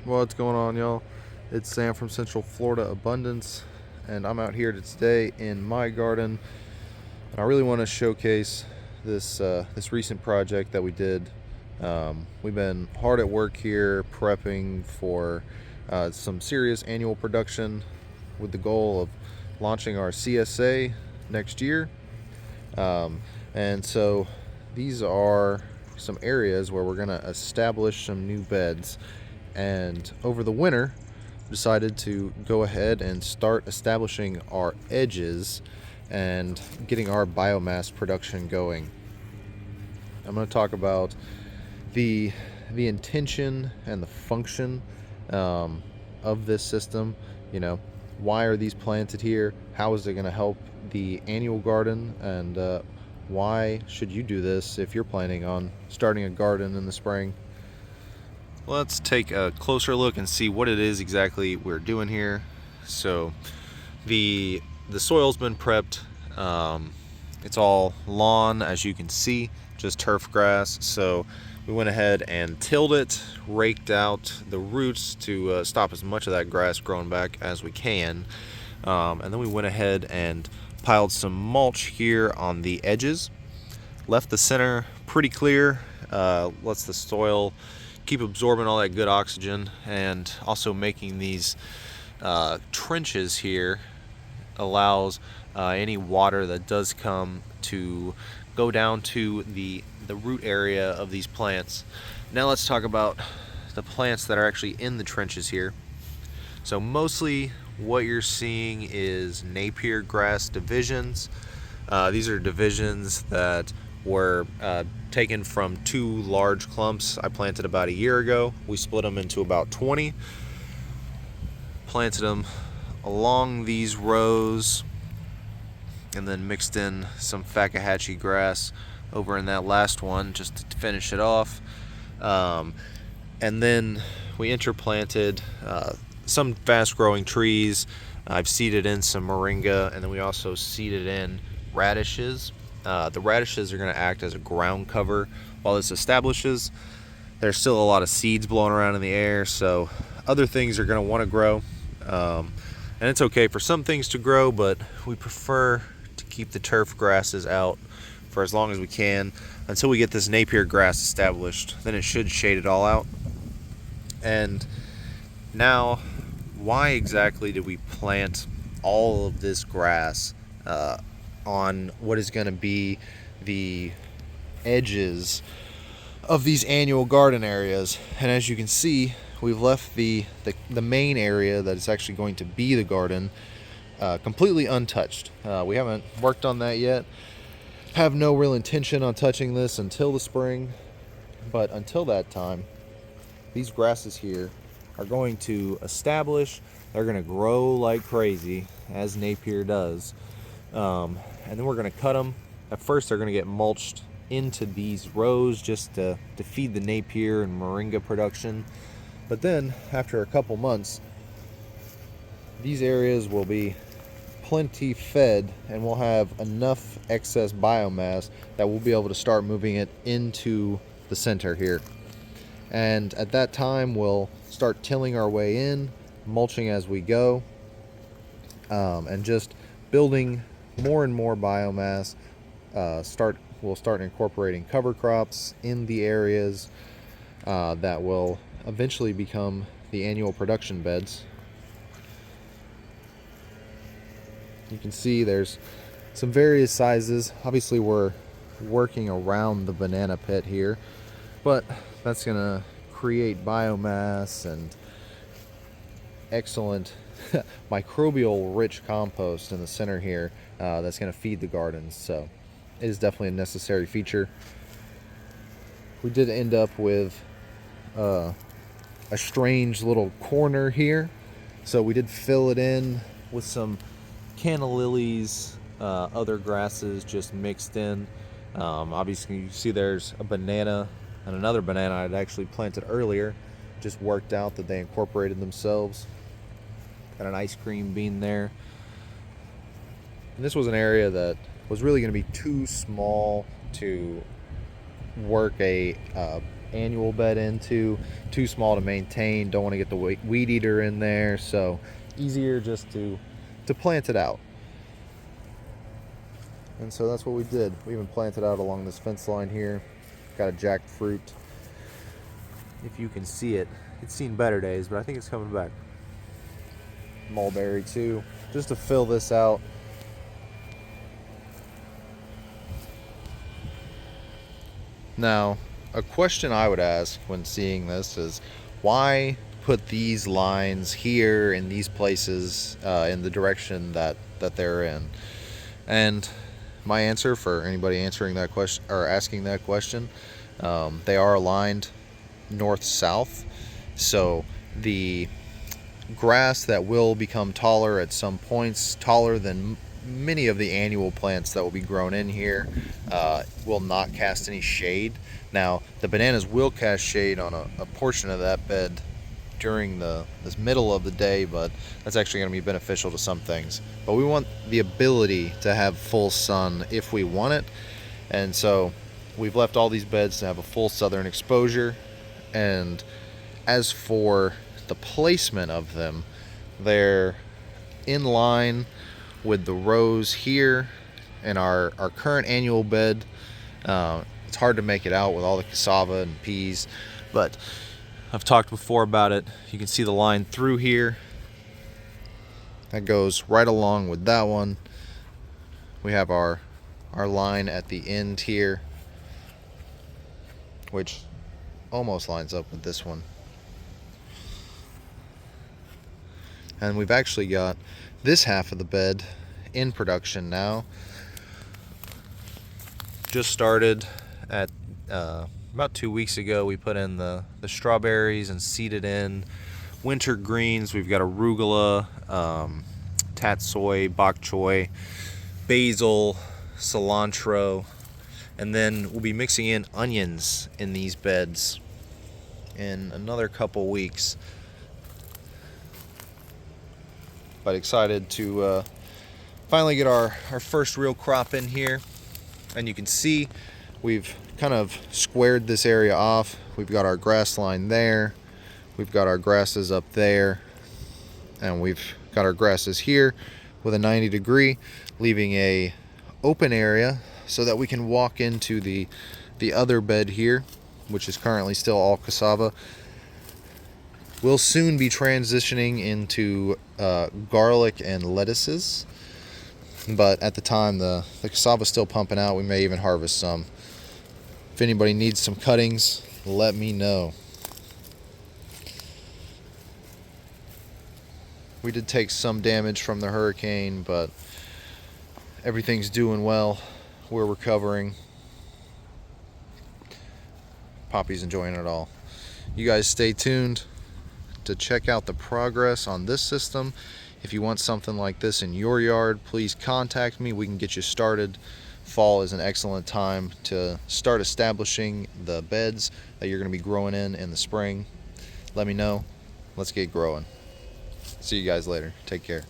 What's going on, y'all? It's Sam from Central Florida Abundance, and I'm out here today in my garden. And I really want to showcase this recent project that we did. We've been hard at work here prepping for some serious annual production with the goal of launching our CSA next year. And so these are some areas where we're going to establish some new beds, and over the winter decided to go ahead and start establishing our edges and getting our biomass production going. I'm going to talk about the intention and the function of this system. Why are these planted here? How is it going to help the annual garden? And why should you do this if you're planning on starting a garden in the spring? Let's take a closer look and see what it is exactly we're doing here. So the soil's been prepped. It's all lawn, as you can see, just turf grass. So we went ahead and tilled it, raked out the roots to stop as much of that grass growing back as we can. And then we went ahead and piled some mulch here on the edges. Left the center pretty clear, lets the soil keep absorbing all that good oxygen, and also making these trenches here allows any water that does come to go down to the root area of these plants. Now let's talk about the plants that are actually in the trenches here. So mostly what you're seeing is Napier grass divisions. These are divisions that were taken from 2 large clumps I planted about a year ago. We split them into about 20, planted them along these rows, and then mixed in some Fakahatchee grass over in that last one just to finish it off. And then we interplanted some fast growing trees. I've seeded in some moringa, and then we also seeded in radishes. The radishes are going to act as a ground cover while this establishes. There's still a lot of seeds blowing around in the air, so other things are going to want to grow. And it's okay for some things to grow, but we prefer to keep the turf grasses out for as long as we can until we get this Napier grass established. Then it should shade it all out. And now, why exactly did we plant all of this grass on what is going to be the edges of these annual garden areas? And as you can see, we've left the main area that is actually going to be the garden completely untouched. We haven't worked on that yet. Have no real intention on touching this until the spring, but until that time, these grasses here are going to establish. They're going to grow like crazy, as Napier does, and then we're going to cut them. At first, they're going to get mulched into these rows just to feed the Napier and moringa production. But then, after a couple months, these areas will be plenty fed, and we'll have enough excess biomass that we'll be able to start moving it into the center here. And at that time, we'll start tilling our way in, mulching as we go, and just building more and more biomass. We'll start incorporating cover crops in the areas that will eventually become the annual production beds. You can see there's some various sizes. Obviously we're working around the banana pit here, but that's gonna create biomass and excellent microbial rich compost in the center here that's gonna feed the gardens. So it is definitely a necessary feature. We did end up with a strange little corner here, so we did fill it in with some canna lilies, other grasses just mixed in. Obviously you see there's a banana and another banana I'd actually planted earlier. Just worked out that they incorporated themselves. Got an ice cream bean there. And this was an area that was really going to be too small to work a annual bed into, too small to maintain, don't want to get the weed eater in there, so easier just to plant it out. And so that's what we did. We even planted out along this fence line here. Got a jackfruit. If you can see it, it's seen better days, but I think it's coming back. Mulberry too, just to fill this out. Now, a question I would ask when seeing this is, why put these lines here in these places in the direction that they're in? And my answer for anybody answering that question or asking that question, they are aligned north-south, so the grass that will become taller at some points, taller than many of the annual plants that will be grown in here, will not cast any shade. Now, the bananas will cast shade on a portion of that bed during this middle of the day, but that's actually going to be beneficial to some things. But we want the ability to have full sun if we want it, and so we've left all these beds to have a full southern exposure. And as for the placement of them, they're in line with the rows here in our current annual bed. It's hard to make it out with all the cassava and peas, but I've talked before about it. You can see the line through here. That goes right along with that one. We have our line at the end here, which almost lines up with this one. And we've actually got this half of the bed in production now. Just started at about 2 weeks ago. We put in the strawberries and seeded in winter greens. We've got arugula, tatsoi, bok choy, basil, cilantro, and then we'll be mixing in onions in these beds in another couple weeks. But excited to finally get our first real crop in here. And you can see we've kind of squared this area off. We've got our grass line there, we've got our grasses up there, and we've got our grasses here with a 90 degree, leaving a open area so that we can walk into the other bed here, which is currently still all cassava. We'll soon be transitioning into garlic and lettuces, but at the time the cassava is still pumping out. We may even harvest some. If anybody needs some cuttings, let me know. We did take some damage from the hurricane, but everything's doing well. We're recovering. Poppy's enjoying it all. You guys stay tuned to check out the progress on this system. If you want something like this in your yard, please contact me. We can get you started. Fall is an excellent time to start establishing the beds that you're going to be growing in the spring. Let me know. Let's get growing. See you guys later. Take care.